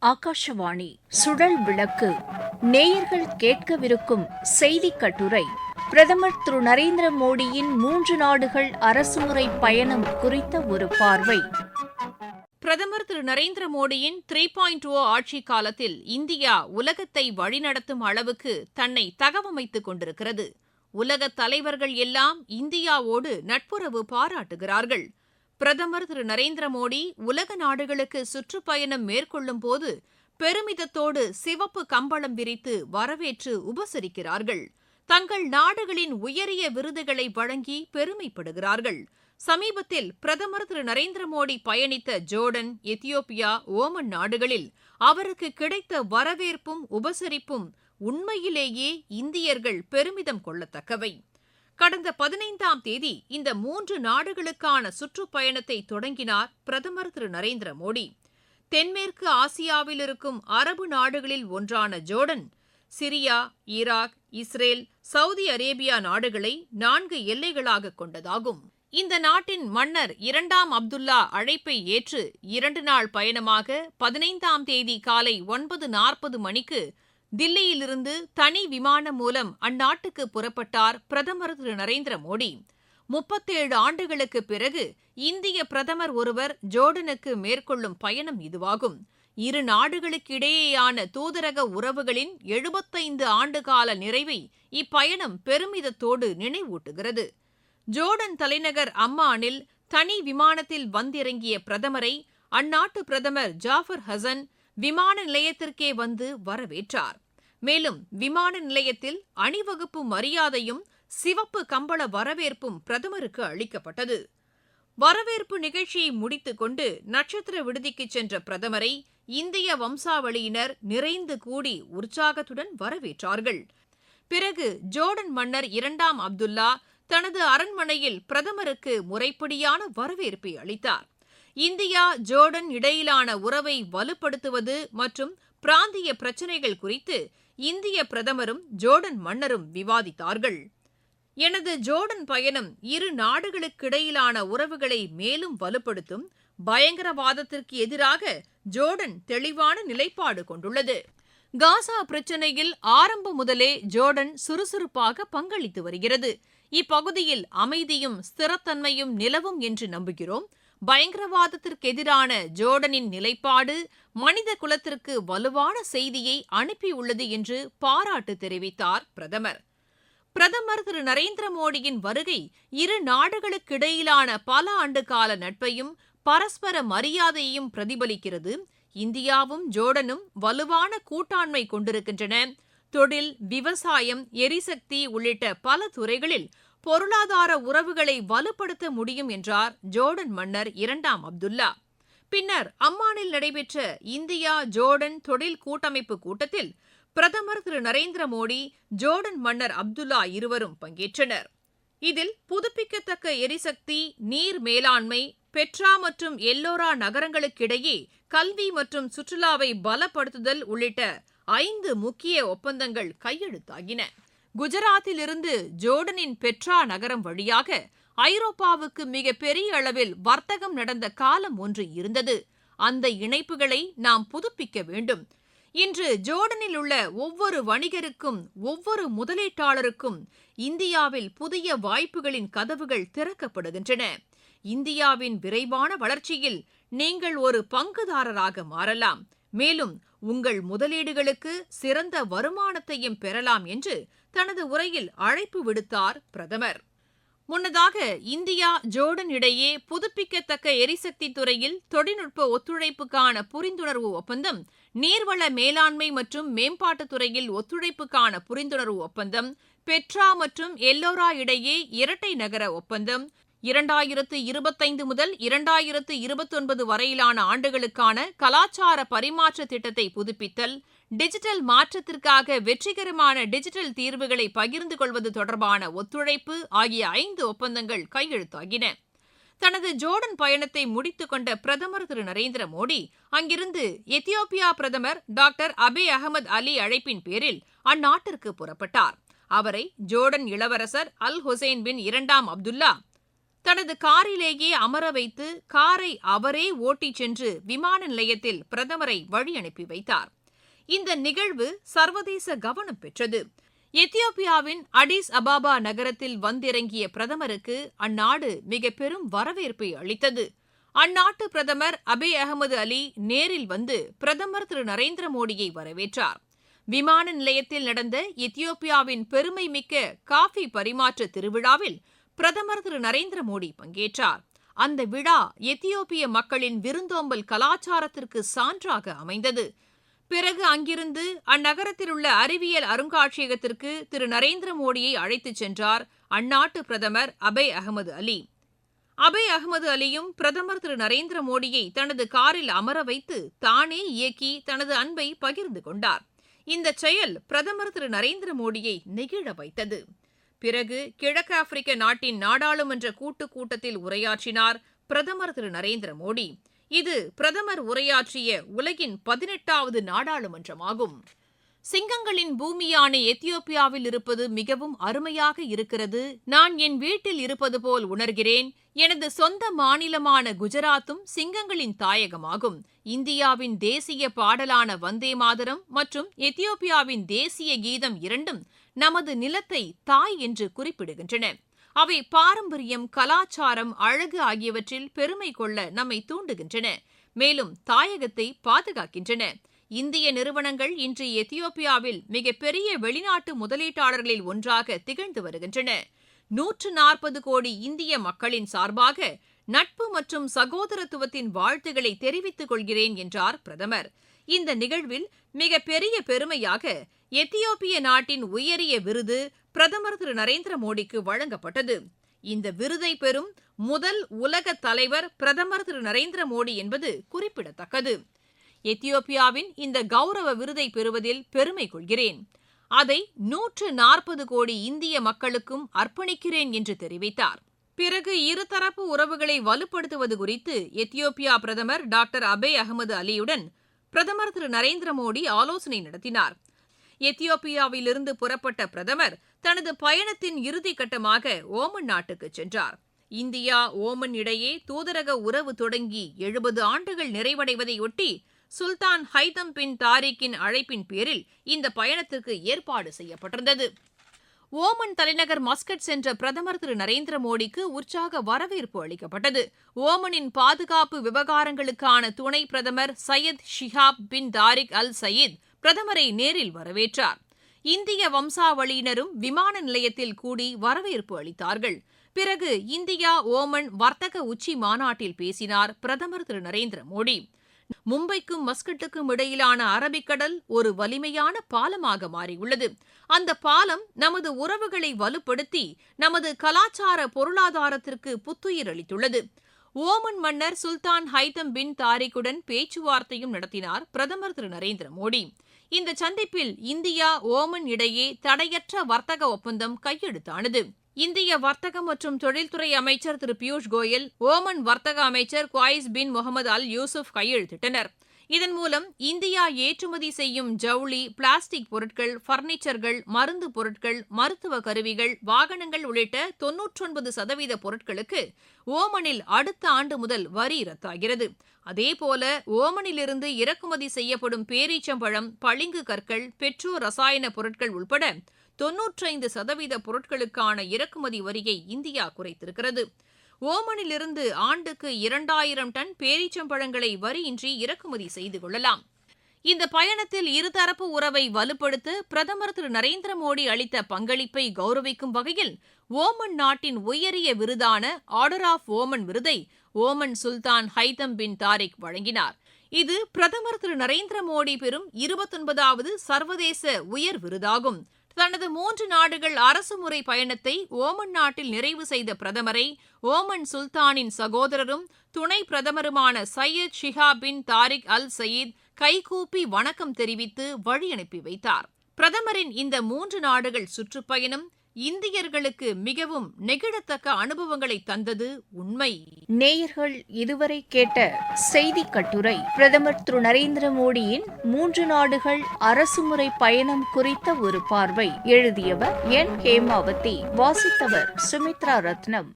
ஆகாஷவாணி சுழல் விளக்கு. நேயர்கள் கேட்கவிருக்கும் செய்திக் கட்டுரை பிரதமர் திரு நரேந்திர மோடியின் 3 நாடுகள் அரசுமுறை பயணம் குறித்த ஒரு பார்வை. பிரதமர் திரு நரேந்திர மோடியின் 3.0 ஆட்சி காலத்தில் இந்தியா உலகத்தை வழிநடத்தும் அளவுக்கு தன்னை தகவமைத்துக் கொண்டிருக்கிறது. உலகத் தலைவர்கள் எல்லாம் இந்தியாவோடு நட்புறவு பாராட்டுகிறார்கள். பிரதமர் திரு நரேந்திர மோடி உலக நாடுகளுக்கு சுற்றுப்பயணம் மேற்கொள்ளும் போது பெருமிதத்தோடு சிவப்பு கம்பளம் விரித்து வரவேற்று உபசரிக்கிறார்கள். தங்கள் நாடுகளின் உயரிய விருதுகளை வழங்கி பெருமைப்படுகிறார்கள். சமீபத்தில் பிரதமர் திரு நரேந்திர மோடி பயணித்த ஜோர்டன், எத்தியோப்பியா, ஓமன் நாடுகளில் அவருக்கு கிடைத்த வரவேற்பும் உபசரிப்பும் உண்மையிலேயே இந்தியர்கள் பெருமிதம் கொள்ளத்தக்கவை. கடந்த 15ஆம் தேதி இந்த 3 நாடுகளுக்கான சுற்றுப்பயணத்தை தொடங்கினார் பிரதமர் திரு நரேந்திர மோடி. தென்மேற்கு ஆசியாவில் இருக்கும் அரபு நாடுகளில் ஒன்றான Jordan, Syria, Iraq, Israel, Saudi Arabia நாடுகளை 4 எல்லைகளாக கொண்டதாகும். இந்த நாட்டின் மன்னர் 2ஆம் அப்துல்லா அழைப்பை ஏற்று 2 நாள் பயணமாக 15ஆம் தேதி காலை 9:40 மணிக்கு தில்லியிலிருந்து தனி விமானம் மூலம் அந்நாட்டுக்கு புறப்பட்டார் பிரதமர் திரு நரேந்திர மோடி. 37 ஆண்டுகளுக்கு பிறகு இந்திய பிரதமர் ஒருவர் ஜோர்டனுக்கு மேற்கொள்ளும் பயணம் இதுவாகும். இரு நாடுகளுக்கிடையேயான தூதரக உறவுகளின் 75 ஆண்டுகால நிறைவை இப்பயணம் பெருமிதத்தோடு நினைவூட்டுகிறது. ஜோர்டன் தலைநகர் அம்மானில் தனி விமானத்தில் வந்திறங்கிய பிரதமரை அந்நாட்டு பிரதமர் ஜாஃபர் ஹசன் விமான நிலையத்திற்கே வந்து வரவேற்றார். மேலும் விமான நிலையத்தில் அணிவகுப்பு மரியாதையும் சிவப்பு கம்பள வரவேற்பும் பிரதமருக்கு அளிக்கப்பட்டது. வரவேற்பு நிகழ்ச்சியை முடித்துக் கொண்டு நட்சத்திர விடுதிக்கு சென்ற பிரதமரை இந்திய வம்சாவளியினர் நிறைந்து கூடி உற்சாகத்துடன் வரவேற்றார்கள். பிறகு ஜோர்டன் மன்னர் 2ஆம் அப்துல்லா தனது அரண்மனையில் பிரதமருக்கு முறைப்படியான வரவேற்பை அளித்தார். இந்தியா ஜோர்டன் இடையிலான உறவை வலுப்படுத்துவது மற்றும் பிராந்திய பிரச்சினைகள் குறித்து இந்திய பிரதமரும் ஜோர்டன் மன்னரும் விவாதித்தார்கள். எனது ஜோர்டன் பயணம் இரு நாடுகளுக்கிடையிலான உறவுகளை மேலும் வலுப்படுத்தும். பயங்கரவாதத்திற்கு எதிராக ஜோர்டன் தெளிவான நிலைப்பாடு கொண்டுள்ளது. காசா பிரச்சினையில் ஆரம்பம் முதலே ஜோர்டன் சுறுசுறுப்பாக பங்களித்து வருகிறது. இப்பகுதியில் அமைதியும் ஸ்திரத்தன்மையும் நிலவும் என்று நம்புகிறோம். பயங்கரவாதத்திற்கு எதிரான ஜோர்டனின் நிலைப்பாடு மனித குலத்திற்கு வலுவான செய்தியை அனுப்பியுள்ளது என்று பாராட்டு தெரிவித்தார் பிரதமர். பிரதமர் திரு நரேந்திர மோடியின் வருகை இரு நாடுகளுக்கிடையிலான பல ஆண்டுகால நட்பையும் பரஸ்பர மரியாதையையும் பிரதிபலிக்கிறது. இந்தியாவும் ஜோர்டனும் வலுவான கூட்டாண்மை கொண்டிருக்கின்றன. தொழில், விவசாயம், எரிசக்தி உள்ளிட்ட பல துறைகளில் பொருளாதார உறவுகளை வலுப்படுத்த முடியும் என்றார் ஜோர்டன் மன்னர் 2ஆம் அப்துல்லா. பின்னர் அம்மானில் நடைபெற்ற இந்தியா ஜோர்டன் தொழில் கூட்டமைப்பு கூட்டத்தில் பிரதமர் திரு நரேந்திர மோடி, ஜோர்டன் மன்னர் அப்துல்லா இருவரும் பங்கேற்றனர். இதில் புதுப்பிக்கத்தக்க எரிசக்தி, நீர் மேலாண்மை, பெட்ரா மற்றும் எல்லோரா நகரங்களுக்கிடையே கல்வி மற்றும் சுற்றுலாவை பலப்படுத்துதல் உள்ளிட்ட 5 முக்கிய ஒப்பந்தங்கள் கையெழுத்தாகின. குஜராத்திலிருந்து ஜோர்டனின் பெட்ரா நகரம் வழியாக ஐரோப்பாவுக்கு மிக பெரிய அளவில் வர்த்தகம் நடந்த காலம் ஒன்று இருந்தது. அந்த இணைப்புகளை நாம் புதுப்பிக்க வேண்டும். இன்று ஜோர்டனில் உள்ள ஒவ்வொரு வணிகருக்கும், ஒவ்வொரு முதலீட்டாளருக்கும் இந்தியாவில் புதிய வாய்ப்புகளின் கதவுகள் திறக்கப்படுகின்றன. இந்தியாவின் விரைவான வளர்ச்சியில் நீங்கள் ஒரு பங்குதாரராக மாறலாம். மேலும் உங்கள் முதலீடுகளுக்கு சிறந்த வருமானத்தையும் பெறலாம் என்று தனது உரையில் அழைப்பு விடுத்தார் பிரதமர். முன்னதாக இந்தியா ஜோர்டன் இடையே புதுப்பிக்கத்தக்க எரிசக்தி துறையில் தொழில்நுட்ப ஒத்துழைப்புக்கான புரிந்துணர்வு ஒப்பந்தம், நீர்வள மேலாண்மை மற்றும் மேம்பாட்டுத் துறையில் ஒத்துழைப்புக்கான புரிந்துணர்வு ஒப்பந்தம், பெட்ரா மற்றும் எல்லோரா இடையே இரட்டை நகர ஒப்பந்தம், 2025 முதல் 2029 வரையிலான ஆண்டுகளுக்கான கலாச்சார பரிமாற்ற திட்டத்தை புதுப்பித்தல், டிஜிட்டல் மாற்றத்திற்காக வெற்றிகரமான டிஜிட்டல் தீர்வுகளை பகிர்ந்து கொள்வது தொடர்பான ஒத்துழைப்பு ஆகிய 5 ஒப்பந்தங்கள் கையெழுத்தாகின. தனது ஜோர்டன் பயணத்தை முடித்துக் கொண்ட பிரதமர் திரு நரேந்திர மோடி அங்கிருந்து எத்தியோப்பியா பிரதமர் டாக்டர் அபே அகமது அலி அழைப்பின் பேரில் அந்நாட்டிற்கு புறப்பட்டார். அவரை ஜோர்டன் இளவரசர் அல் ஹுசைன் பின் 2ஆம் அப்துல்லா தனது காரிலேயே அமர வைத்து காரை அவரே ஓட்டிச் சென்று விமான நிலையத்தில் பிரதமரை வழி அனுப்பி வைத்தார். இந்த நிகழ்வு சர்வதேச கவனம் பெற்றது. எத்தியோப்பியாவின் அடிஸ் அபாபா நகரத்தில் வந்திறங்கிய பிரதமருக்கு அந்நாடு மிக பெரும் வரவேற்பை அளித்தது. அந்நாட்டு பிரதமர் அபே அகமது அலி நேரில் வந்து பிரதமர் திரு நரேந்திர மோடியை வரவேற்றார். விமான நிலையத்தில் நடந்த எத்தியோப்பியாவின் பெருமைமிக்க காஃபி பரிமாற்ற திருவிழாவில் பிரதமர் திரு நரேந்திர மோடி பங்கேற்றார். அந்த விழா எத்தியோப்பிய மக்களின் விருந்தோம்பல் கலாச்சாரத்திற்கு சான்றாக அமைந்தது. பிறகு அங்கிருந்து அந்நகரத்தில் உள்ள அறிவியல் அருங்காட்சியகத்திற்கு திரு நரேந்திர மோடியை அழைத்துச் சென்றார் அந்நாட்டு பிரதமர் அபே அகமது அலி. அபே அகமது அலியும் பிரதமர் திரு நரேந்திர மோடியை தனது காரில் அமர வைத்து தானே இயக்கி தனது அன்பை பகிர்ந்து கொண்டார். இந்த செயல் பிரதமர் திரு நரேந்திர மோடியை நெகிழ வைத்தது. பிறகு கிழக்கு ஆப்பிரிக்க நாட்டின் நாடாளுமன்ற கூட்டத்தில் உரையாற்றினார் பிரதமர் திரு நரேந்திர மோடி. இது பிரதமர் உரையாற்றிய உலகின் 18வது நாடாளுமன்றமாகும். சிங்கங்களின் பூமியான எத்தியோப்பியாவில் இருப்பது மிகவும் அருமையாக இருக்கிறது. நான் என் வீட்டில் இருப்பது போல் உணர்கிறேன். எனது சொந்த மாநிலமான குஜராத்தும் சிங்கங்களின் தாயகமாகும். இந்தியாவின் தேசிய பாடலான வந்தே மாதரம் மற்றும் எத்தியோப்பியாவின் தேசிய கீதம் இரண்டும் நமது நிலத்தை தாய் என்று குறிப்பிடுகின்றன. அவை பாரம்பரியம், கலாச்சாரம், அழகு ஆகியவற்றில் பெருமை கொள்ள நம்மை தூண்டுகின்றன. மேலும் தாயகத்தை பாதுகாக்கின்றன. இந்திய நிறுவனங்கள் இன்று எத்தியோப்பியாவில் மிகப்பெரிய வெளிநாட்டு முதலீட்டாளர்களில் ஒன்றாக திகழ்ந்து வருகின்றன. 140 கோடி இந்திய மக்களின் சார்பாக நட்பு மற்றும் சகோதரத்துவத்தின் வாழ்த்துக்களை தெரிவித்துக் கொள்கிறேன் என்றார் பிரதமர். இந்த நிகழ்வில் மிகப்பெரிய பெருமையாக எத்தியோப்பிய நாட்டின் உயரிய விருது பிரதமர் திரு நரேந்திர மோடிக்கு வழங்கப்பட்டது. இந்த விருதை பெறும் முதல் உலக தலைவர் பிரதமர் திரு நரேந்திர மோடி என்பது குறிப்பிடத்தக்கது. எத்தியோப்பியாவின் இந்த கௌரவ விருதை பெறுவதில் பெருமை கொள்கிறேன். அதை 140 கோடி இந்திய மக்களுக்கும் அர்ப்பணிக்கிறேன் என்று தெரிவித்தார். பிறகு இருதரப்பு உறவுகளை வலுப்படுத்துவது குறித்து எத்தியோப்பியா பிரதமர் டாக்டர் அபே அகமது அலியுடன் பிரதமர் திரு நரேந்திர மோடி ஆலோசனை நடத்தினார். எத்தியோப்பியாவிலிருந்து புறப்பட்ட பிரதமர் தனது பயணத்தின் இறுதிக்கட்டமாக ஓமன் நாட்டுக்கு சென்றார். இந்தியா ஓமன் இடையே தூதரக உறவு தொடங்கி 70 ஆண்டுகள் நிறைவடைவதையொட்டி சுல்தான் ஹைதம் பின் தாரிக்கின் அழைப்பின் பேரில் இந்த பயணத்திற்கு ஏற்பாடு செய்யப்பட்டிருந்தது. ஓமன் தலைநகர் மஸ்கட் சென்ற பிரதமர் திரு நரேந்திர மோடிக்கு உற்சாக வரவேற்பு அளிக்கப்பட்டது. ஓமனின் பாதுகாப்பு விவகாரங்களுக்கான துணை பிரதமர் சையத் ஷிஹாப் பின் தாரிக் அல் சயீத் பிரதமரை நேரில் வரவேற்றார். இந்திய வம்சாவளியினரும் விமான நிலையத்தில் கூடி வரவேற்பு அளித்தார்கள். பிறகு இந்தியா ஓமன் வர்த்தக உச்சி மாநாட்டில் பேசினார் பிரதமர் திரு நரேந்திர மோடி. மும்பைக்கும் மஸ்கட்டுக்கும் இடையிலான அரபிக்கடல் ஒரு வலிமையான பாலமாக மாறியுள்ளது. அந்த பாலம் நமது உறவுகளை வலுப்படுத்தி நமது கலாச்சார பொருளாதாரத்திற்கு புத்துயிர் அளித்துள்ளது. ஓமன் மன்னர் சுல்தான் ஹைதம் பின் தாரிக்குடன் பேச்சுவார்த்தையும் நடத்தினார் பிரதமர் திரு நரேந்திர மோடி. இந்த சந்திப்பில் இந்தியா ஓமன் இடையே தடையற்ற வர்த்தக ஒப்பந்தம் கையெழுத்தானது. இந்திய வர்த்தகம் மற்றும் தொழில்துறை அமைச்சர் திரு பியூஷ் கோயல், ஓமன் வர்த்தக அமைச்சர் குவாயிஸ் பின் முகமது அல் யூசுப் கையெழுத்திட்டனர். இதன் மூலம் இந்தியா ஏற்றுமதி செய்யும் ஜவுளி, பிளாஸ்டிக் பொருட்கள், பர்னிச்சர்கள், மருந்து பொருட்கள், மருத்துவ கருவிகள், வாகனங்கள் உள்ளிட்ட 99% பொருட்களுக்கு ஓமனில் அடுத்த ஆண்டு முதல் வரி ரத்தாகிறது. அதேபோல ஓமனிலிருந்து இறக்குமதி செய்யப்படும் பேரீச்சம்பழம், பளிங்கு கற்கள், பெட்ரோ ரசாயன பொருட்கள் உட்பட 95% பொருட்களுக்கான இறக்குமதி வரியை இந்தியா குறைத்திருக்கிறது. ஓமனிலிருந்து ஆண்டுக்கு 2000 டன் பேரீச்சம்பழங்களை வரியின்றி இறக்குமதி செய்து கொள்ளலாம். இந்த பயணத்தில் இருதரப்பு உறவை வலுப்படுத்த பிரதமர் திரு நரேந்திர மோடி அளித்த பங்களிப்பை கௌரவிக்கும் வகையில் ஓமன் நாட்டின் உயரிய விருதான ஆர்டர் ஆஃப் ஓமன் விருதை ஓமன் சுல்தான் ஹைதம் பின் தாரிக் வழங்கினார். இது பிரதமர் திரு நரேந்திர மோடி பெறும் 29வது சர்வதேச உயர் விருதாகும். தனது 3 நாடுகள் அரசுமுறை பயணத்தை ஓமன் நாட்டில் நிறைவு செய்த பிரதமரை ஓமன் சுல்தானின் சகோதரரும் துணை பிரதமருமான சையத் ஷிஹாப் பின் தாரிக் அல் சயீத் கைகூப்பி வணக்கம் தெரிவித்து வழி அனுப்பி வைத்தார். பிரதமரின் இந்த 3 நாடுகள் சுற்றுப்பயணம் இந்தியர்களுக்கு மிகவும் நெகிழத்தக்க அனுபவங்களை தந்தது உண்மை. நேயர்கள் இதுவரை கேட்ட செய்தி கட்டுரை பிரதமர் திரு நரேந்திர மோடியின் 3 நாடுகள் அரசுமுறை பயணம் குறித்த ஒரு பார்வை. எழுதியவர் என். ஹேமாவதி. வாசித்தவர் சுமித்ரா ரத்னம்.